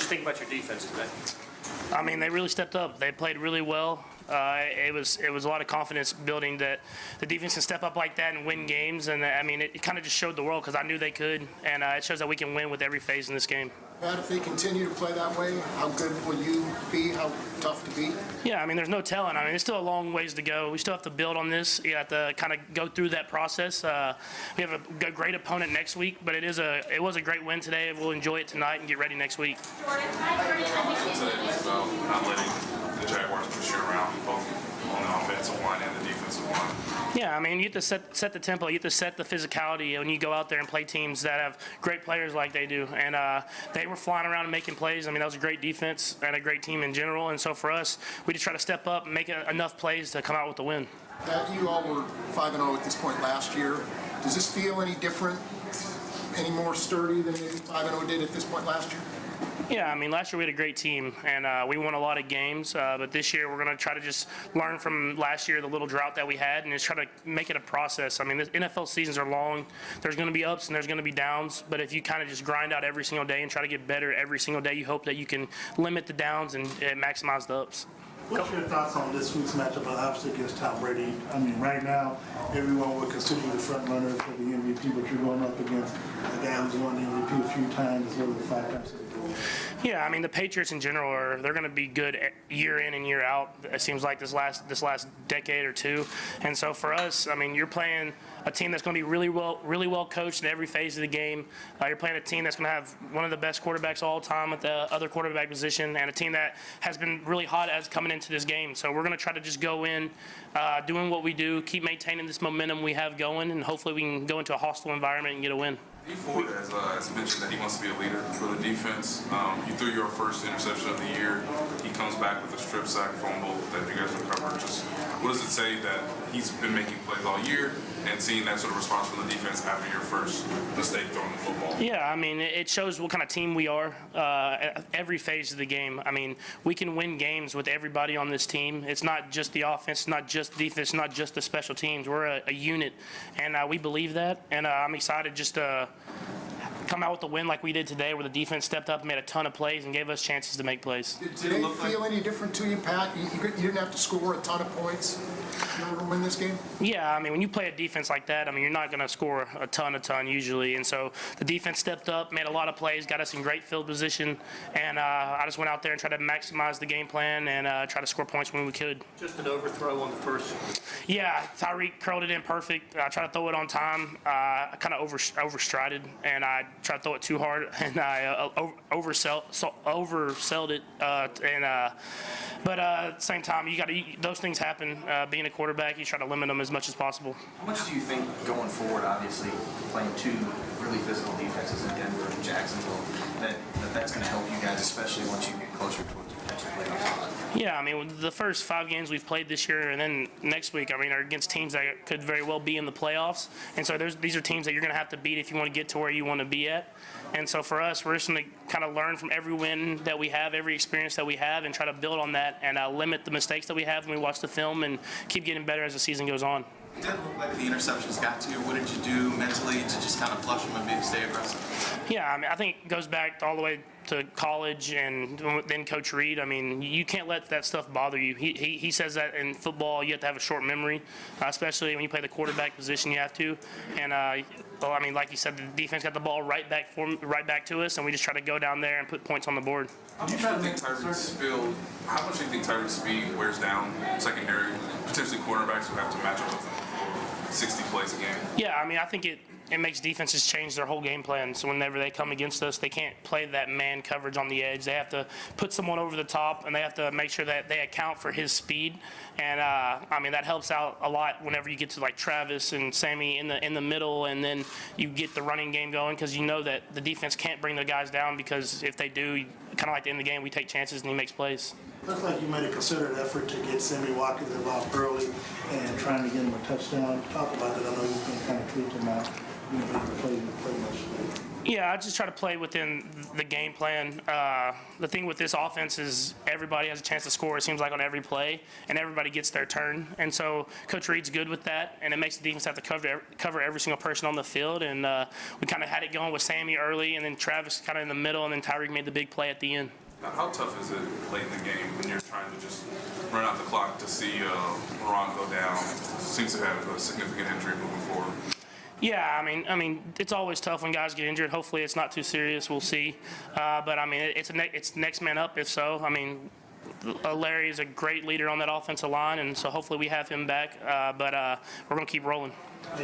think about your defense today? I mean, they really stepped up. They played really well. It was a lot of confidence building that the defense can step up like that and win games. And I mean, it kind of just showed the world because I knew they could, and it shows that we can win with every phase in this game. Matt, if they continue to play that way, how good will you be? How tough to beat? Yeah, I mean, there's no telling. I mean, there's still a long ways to go. We still have to build on this. You have to kind of go through that process. We have a great opponent next week, but it was a great win today. We'll enjoy it tonight and get ready next week. Today was about not letting the Jaguars push you around, both on the offensive line and the defensive line. Yeah, I mean, you have to set the tempo. You have to set the physicality when you go out there and play teams that have great players like they do. And they were flying around and making plays. I mean, that was a great defense and a great team in general. And so for us, we just try to step up and make enough plays to come out with the win. That you all were 5-0 at this point last year. Does this feel any different, any more sturdy than maybe 5-0 did at this point last year? Yeah, I mean, last year we had a great team, and we won a lot of games. But this year we're going to try to just learn from last year, the little drought that we had, and just try to make it a process. I mean, the NFL seasons are long. There's going to be ups and there's going to be downs. But if you kind of just grind out every single day and try to get better every single day, you hope that you can limit the downs and maximize the ups. What's your thoughts on this week's matchup, obviously against Tom Brady? I mean, right now, everyone would consider you the front runner for the MVP, but you're going up against a guy who's won the MVP a few times, as well as 5 times. Yeah, I mean, the Patriots in general they're going to be good year in and year out. It seems like this last decade or two. And so for us, I mean, you're playing a team that's going to be really well coached in every phase of the game. You're playing a team that's going to have one of the best quarterbacks all time at the other quarterback position, and a team that has been really hot as coming into this game. So we're going to try to just go in, doing what we do, keep maintaining this momentum we have going, and hopefully we can go into a hostile environment and get a win. D Ford has mentioned that he wants to be a leader for the defense. You threw your first interception of the year. He comes back with a strip sack fumble that you guys recovered. Just what does it say that he's been making plays all year and seeing that sort of response from the defense after your first mistake throwing the football? Yeah, I mean, it shows what kind of team we are at every phase of the game. I mean, we can win games with everybody on this team. It's not just the offense, not just the defense, not just the special teams. We're a unit, and we believe that. And I'm excited just to come out with the win like we did today, where the defense stepped up and made a ton of plays and gave us chances to make plays. Did it feel any different to you, Pat? You didn't have to score a ton of points in order to win this game? Yeah, I mean, when you play a defense like that, I mean, you're not going to score a ton usually. And so the defense stepped up, made a lot of plays, got us in great field position, and I just went out there and tried to maximize the game plan and try to score points when we could. Just an overthrow on the first. Yeah, Tyreek curled it in perfect. I tried to throw it on time. I kind of overstrided, and I tried to throw it too hard, and I oversold it. But at the same time, those things happen. Being a quarterback, you try to limit them as much as possible. How much do you think going forward, obviously, playing 2 really physical defenses in Denver and Jacksonville, that's going to help you guys, especially once you get closer towards potential playoffs? Yeah, I mean, the first 5 games we've played this year and then next week, I mean, are against teams that could very well be in the playoffs. And so these are teams that you're going to have to beat if you want to get to where you want to be at. And so for us, we're just going to kind of learn from every win that we have, every experience that we have, and try to build on that and limit the mistakes that we have when we watch the film and keep getting better as the season goes on. It didn't look like the interceptions got to you. What did you do mentally to just kind of flush them and stay aggressive? Yeah, I mean, I think it goes back all the way to college and then Coach Reed. I mean, you can't let that stuff bother you. He says that in football you have to have a short memory, especially when you play the quarterback position. You have to. And well, I mean, like you said, the defense got the ball right back to us, and we just try to go down there and put points on the board. How much do you think Tyreek's speed wears down secondary, potentially cornerbacks who have to match up with him 60 plays a game? Yeah, I mean, I think it makes defenses change their whole game plan. So whenever they come against us, they can't play that man coverage on the edge. They have to put someone over the top, and they have to make sure that they account for his speed. And I mean, that helps out a lot whenever you get to like Travis and Sammy in the middle, and then you get the running game going, because you know that the defense can't bring the guys down, because if they do, kind of like the end of the game, we take chances and he makes plays. Looks like you made a concerted effort to get Sammy Watkins involved early and trying to get him a touchdown. Talk about that. I know you've been kind of tweaked him out. Yeah, I just try to play within the game plan. The thing with this offense is everybody has a chance to score, it seems like, on every play, and everybody gets their turn. And so Coach Reed's good with that, and it makes the defense have to cover every single person on the field. And we kind of had it going with Sammy early, and then Travis kind of in the middle, and then Tyreek made the big play at the end. How tough is it late in the game when you're trying to just run out the clock to see Moran go down? Seems to have a significant injury moving forward. Yeah, I mean, it's always tough when guys get injured. Hopefully, it's not too serious. We'll see. But I mean, it's next man up. If so, I mean, Larry is a great leader on that offensive line, and so hopefully we have him back. But we're gonna keep rolling.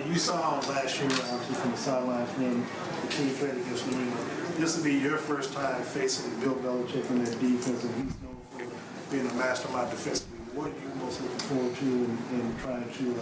You saw last year, obviously, from the sidelines when the team played against New England. This will be your first time facing Bill Belichick in that defense, and he's known for being a mastermind defensively. What are you most looking forward to in trying to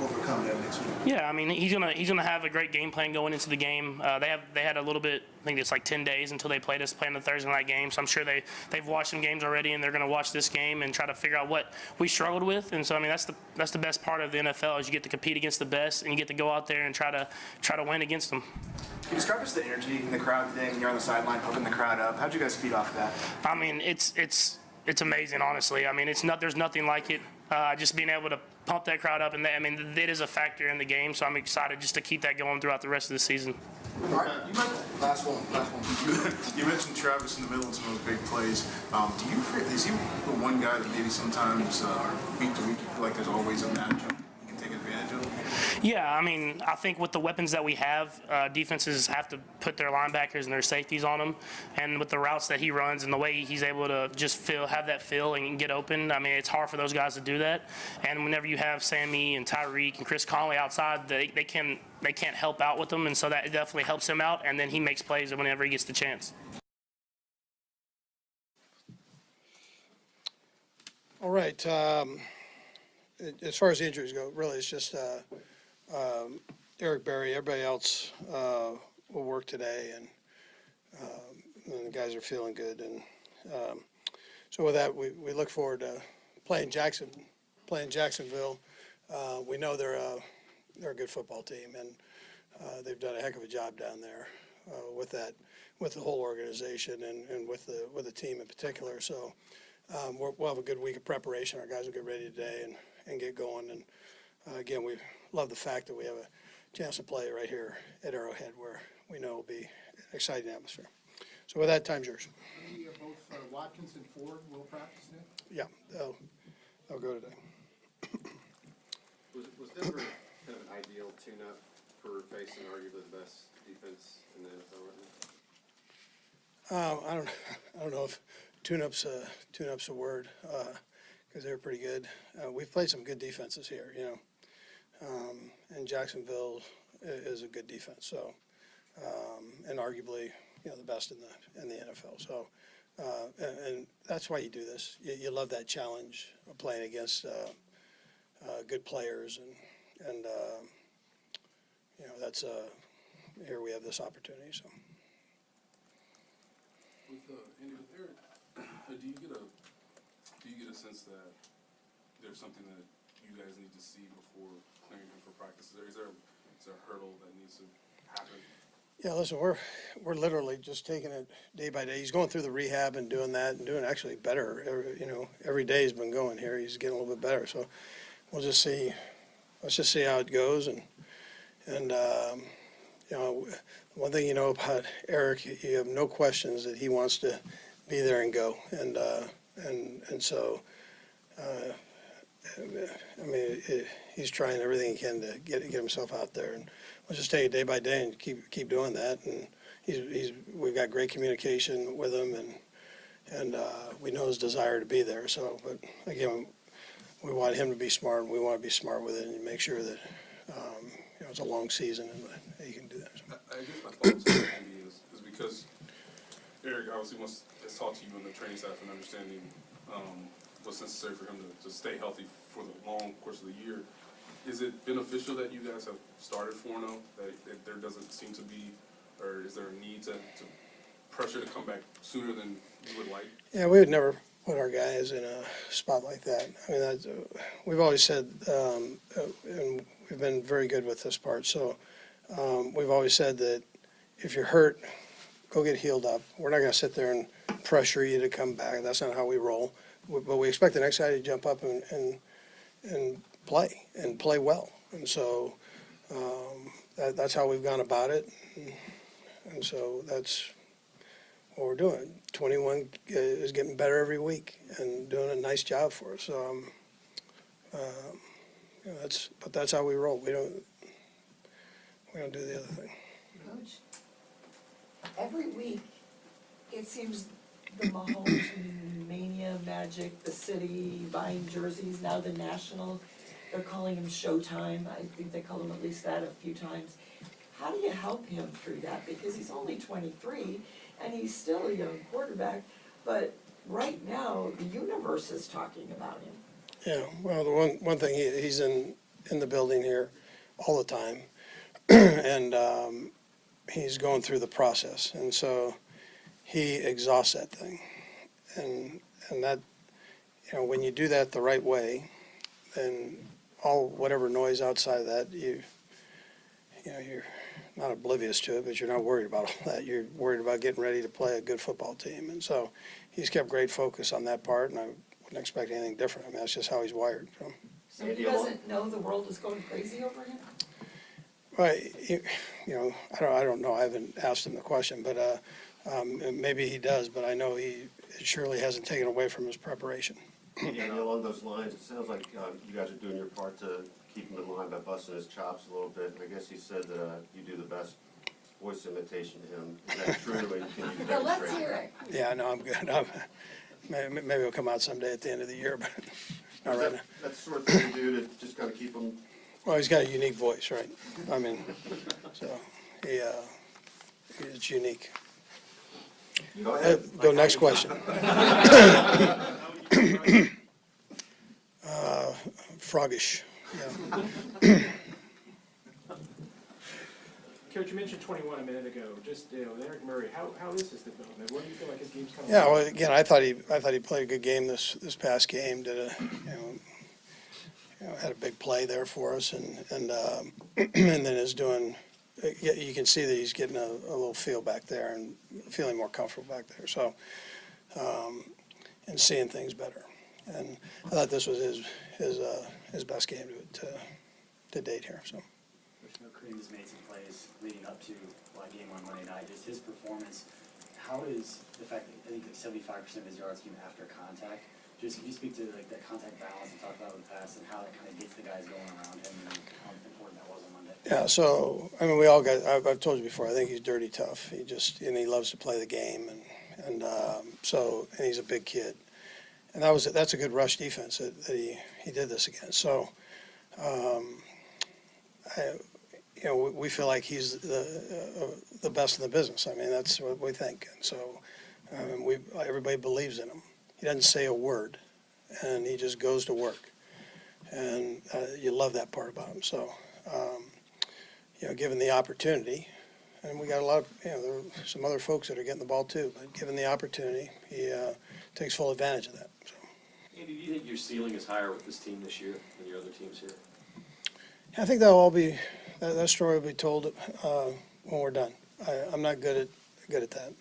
overcome that next week? Yeah, I mean, he's gonna have a great game plan going into the game. They had a little bit. I think it's like 10 days until they played us playing the Thursday night game. So I'm sure they've watched some games already, and they're gonna watch this game and try to figure out what we struggled with. And so I mean, that's the best part of the NFL is you get to compete against the best, and you get to go out there and try to win against them. Can you describe us the energy in the crowd today when you're on the sideline pumping the crowd up? How'd you guys feed off of that? I mean, it's amazing, honestly. I mean, there's nothing like it. Just being able to pump that crowd up, and I mean, it is a factor in the game. So I'm excited just to keep that going throughout the rest of the season. All right, last one. You mentioned Travis in the middle of some of those big plays. Is he the one guy that maybe sometimes week to week you feel like there's always a matchup you can take advantage of? Yeah, I mean, I think with the weapons that we have, defenses have to put their linebackers and their safeties on them. And with the routes that he runs and the way he's able to just have that feel and get open, I mean, it's hard for those guys to do that. And whenever you have Sammy and Tyreek and Chris Conley outside, they can't help out with them, and so that definitely helps him out. And then he makes plays whenever he gets the chance. All right. As far as the injuries go, really, it's just Eric Berry. Everybody else will work today, and the guys are feeling good. And so with that, we look forward to playing Jacksonville. We know they're a good football team, and they've done a heck of a job down there with the whole organization and with the team in particular. So we'll have a good week of preparation. Our guys will get ready today and get going. And again, we love the fact that we have a chance to play right here at Arrowhead, where we know will be an exciting atmosphere. So with that, time's yours. Both Watkins and Ford will practice today? Yeah, they'll go today. Was Denver kind of an ideal tune-up for facing arguably the best defense in the NFL right now? I don't know if tune-up's a word, because they're pretty good. We've played some good defenses here, and Jacksonville is a good defense. So, and arguably, the best in the NFL. So, and that's why you do this. You love that challenge of playing against good players, and that's here we have this opportunity. So. With Eric, do you get a sense that there's something that you guys need to see before clearing him for practice? Is there a hurdle that needs to happen? Yeah, listen, we're literally just taking it day by day. He's going through the rehab and doing that and doing actually better. Every day he's been going here. He's getting a little bit better. So we'll just see. Let's just see how it goes. And one thing about Eric, you have no questions that he wants to be there and go. And so, he's trying everything he can to get himself out there. And we'll just take it day by day and keep doing that. And we've got great communication with him, and we know his desire to be there. So, but again, we want him to be smart, and we want to be smart with it and make sure that it's a long season and that he can do that. So. I guess my thoughts on Andy is because Eric obviously has talked to you on the training staff and understanding what's necessary for him to stay healthy for the long course of the year. Is it beneficial that you guys have started 4-0, that there doesn't seem to be, or is there a need to pressure to come back sooner than you would like? Yeah, we would never put our guys in a spot like that. I mean, we've always said, and we've been very good with this part, so we've always said that if you're hurt, go get healed up. We're not going to sit there and pressure you to come back. That's not how we roll. But we expect the next guy to jump up and play well. And so that's how we've gone about it. And so that's what we're doing. 21 is getting better every week and doing a nice job for us. So that's how we roll. We don't do the other thing. Coach, every week, it seems the Mahomes mania magic, the city buying jerseys, now the national, they're calling him Showtime. I think they called him at least that a few times. How do you help him through that? Because he's only 23 and he's still a young quarterback, but right now the universe is talking about him. Yeah, well, the one thing, he's in the building here all the time, and he's going through the process, and so he exhausts that thing, and that, when you do that the right way, then whatever noise outside of that, you're not oblivious to it, but you're not worried about all that. You're worried about getting ready to play a good football team, and so he's kept great focus on that part, and I wouldn't expect anything different. I mean, that's just how he's wired. So he doesn't know the world is going crazy over him? Right, I don't know. I haven't asked him the question, but maybe he does. But I know it surely hasn't taken away from his preparation. And along those lines, it sounds like you guys are doing your part to keep him in line by busting his chops a little bit. I guess he said that you do the best voice imitation to him. Is that true? And can you Yeah, let's hear it. Yeah, no, I'm good. Maybe it'll come out someday at the end of the year, but not right now. That's the sort of thing you do to just kind of keep him. Well, he's got a unique voice, right? I mean, so it's unique. Go ahead. Go next question. Froggish, yeah. Coach, you mentioned 21 a minute ago. Just with Eric Murray, how is his development? What do you feel like his game's coming? Yeah, well, again, I thought he played a good game this past game. Had a big play there for us, and then is doing. You can see that he's getting a little feel back there and feeling more comfortable back there. So, and seeing things better. And I thought this was his best game to date here. So. Kareem has made some plays leading up to the game on Monday night. Just his performance. How is the fact that I think 75% of his yards came after contact? Just can you speak to that contact balance and talk about it in the past and how that kind of gets the guys going around him and how important that was on Monday? Yeah, so I mean, we all got. I've told you before. I think he's dirty tough. He loves to play the game, and he's a big kid, and that's a good rush defense that he did this against. So, we feel like he's the best in the business. I mean, that's what we think, and so everybody believes in him. He doesn't say a word, and he just goes to work, and you love that part about him. So, given the opportunity, and we got a lot of, there are some other folks that are getting the ball too, but given the opportunity, he takes full advantage of that. So. Andy, do you think your ceiling is higher with this team this year than your other teams here? I think that'll all be, that story will be told when we're done. I'm not good at that.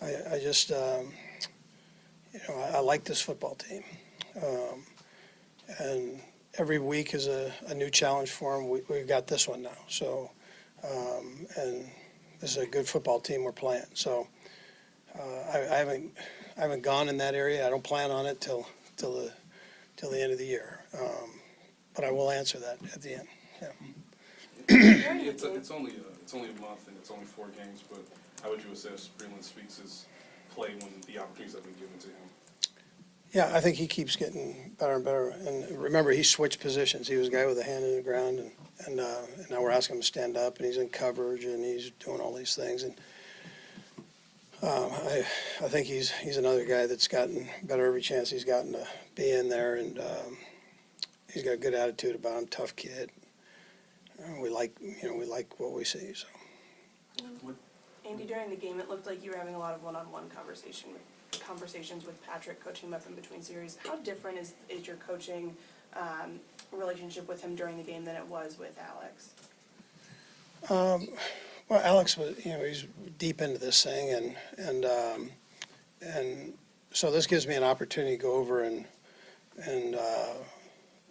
I just. I like this football team, and every week is a new challenge for them. We've got this one now, so and this is a good football team we're playing. So I haven't gone in that area. I don't plan on it till the end of the year, but I will answer that at the end. Yeah. It's only a month and it's only 4 games, but how would you assess Breland Speaks' play when the opportunities have been given to him? Yeah, I think he keeps getting better and better. And remember, he switched positions. He was a guy with a hand in the ground, and now we're asking him to stand up, and he's in coverage, and he's doing all these things. And I think he's another guy that's gotten better every chance he's gotten to be in there, and he's got a good attitude about him, tough kid. We like what we see. So. Andy, during the game, it looked like you were having a lot of one-on-one conversations with Patrick, coaching him up in between series. How different is your coaching relationship with him during the game than it was with Alex? Well, Alex was, he's deep into this thing, and so this gives me an opportunity to go over and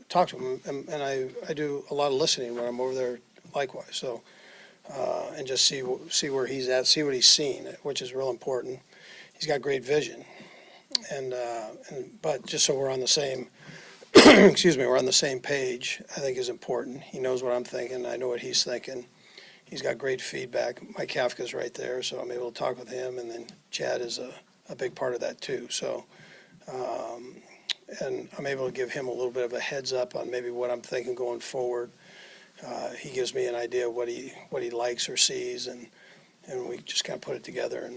talk to him, and I do a lot of listening when I'm over there likewise, so, and just see where he's at, see what he's seen, which is real important. He's got great vision, but just so we're on the same, excuse me, we're on the same page, I think is important. He knows what I'm thinking, I know what he's thinking. He's got great feedback. Mike Kafka's right there, so I'm able to talk with him, and then Chad is a big part of that too. So, and I'm able to give him a little bit of a heads up on maybe what I'm thinking going forward. He gives me an idea of what he likes or sees, and we just kind of put it together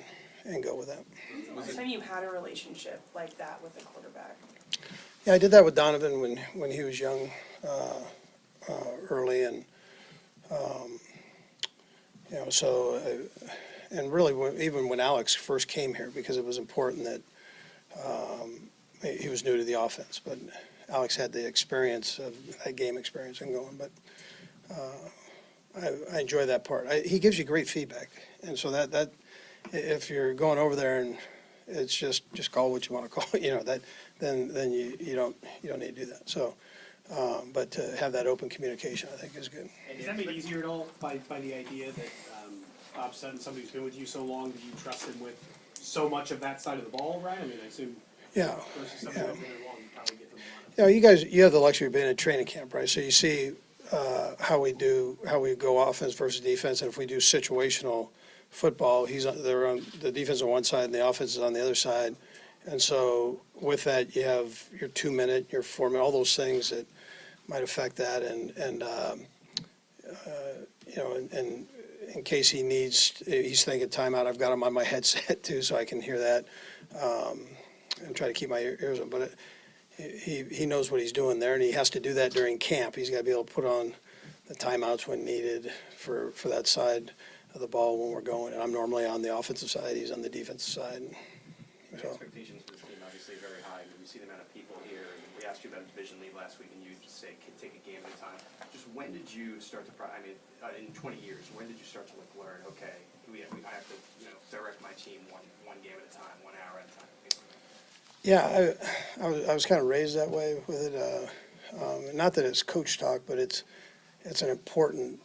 and go with that. When's the last time you had a relationship like that with a quarterback? Yeah, I did that with Donovan when he was young, early, and so, and really, even when Alex first came here, because it was important that he was new to the offense, but Alex had the experience of that game experience and going. But I enjoy that part. He gives you great feedback, and so that if you're going over there and it's just call what you want to call it, then you don't need to do that. So. But to have that open communication, I think, is good. And is that made easier at all by the idea that all of a sudden somebody who's been with you so long that you trust him with so much of that side of the ball, right? I mean, I assume versus somebody who's been there long, you probably get them a lot of. You have the luxury of being at training camp, right? So you see how we go offense versus defense, and if we do situational football, they're on the defense on one side and the offense is on the other side. And so with that, you have your 2-minute, your 4-minute, all those things that might affect that. And in case he's thinking timeout, I've got him on my headset too, so I can hear that and try to keep my ears on. But he knows what he's doing there, and he has to do that during camp. He's got to be able to put on the timeouts when needed for that side of the ball when we're going. And I'm normally on the offensive side, he's on the defensive side. The expectations for this team obviously very high. We see the amount of people here. We asked you about division lead last week, and you just say take a game at a time. Just when did you start to? In 20 years, when did you start to learn? Okay, I have to direct my team one game at a time, 1 hour at a time. Yeah, I was kind of raised that way with it. Not that it's coach talk, but it's an important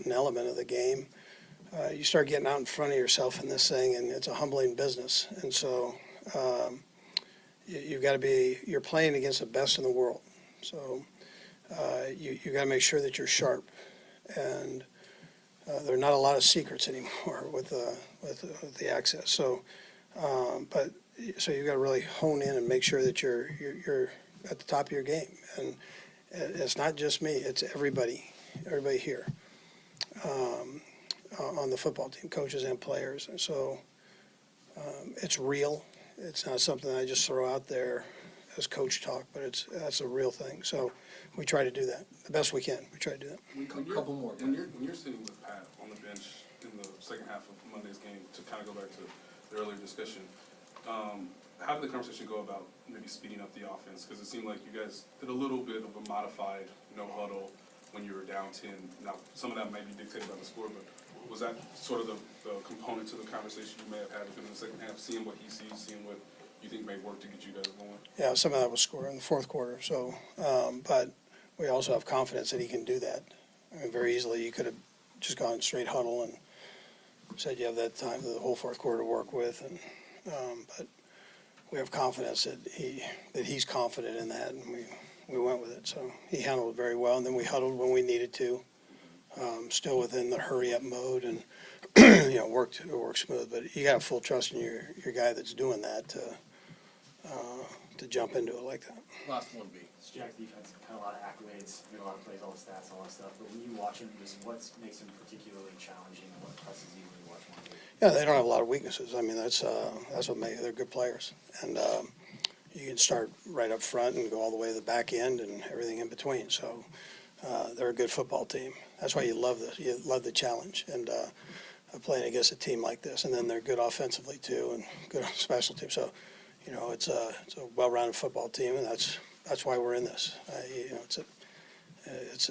element of the game. You start getting out in front of yourself in this thing, and it's a humbling business. And so you've got to you're playing against the best in the world. So you got to make sure that you're sharp. And there are not a lot of secrets anymore with the access. So, so you've got to really hone in and make sure that you're at the top of your game. And it's not just me; it's everybody here. On the football team, coaches and players. And so it's real. It's not something I just throw out there as coach talk, but that's a real thing. So we try to do that the best we can. We try to do that. A couple more. When you're sitting with Pat on the bench in the second half of Monday's game, to kind of go back to the earlier discussion, how did the conversation go about maybe speeding up the offense? Because it seemed like you guys did a little bit of a modified no huddle when you were down 10. Now, some of that may be dictated by the score, but was that sort of the component to the conversation you may have had with him in the second half, seeing what he sees, seeing what you think may work to get you guys going? Yeah, some of that was scored in the fourth quarter. So, but we also have confidence that he can do that. I mean, very easily, you could have just gone straight huddle and said you have that time, the whole fourth quarter to work with. And but we have confidence that he's confident in that, and we went with it. So he handled it very well, and then we huddled when we needed to. Still within the hurry-up mode, and worked smooth. But you got full trust in your guy that's doing that to jump into it like that. Last one, B. Jack's defense, kind of a lot of accolades, made a lot of plays, all the stats, all that stuff. But when you watch him, just what makes him particularly challenging, and what impresses you when you watch him? Yeah, they don't have a lot of weaknesses. I mean, that's what makes they're good players, and you can start right up front and go all the way to the back end and everything in between. So. They're a good football team. That's why you love this. You love the challenge and playing against a team like this. And then they're good offensively too, and good on special teams. So, it's a well-rounded football team, and that's why we're in this. It's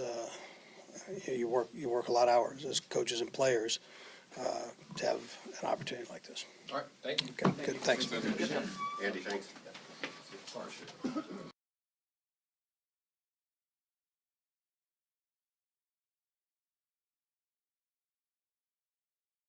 you work a lot of hours as coaches and players to have an opportunity like this. All right, thank you. Okay, good, thanks. Andy, thanks.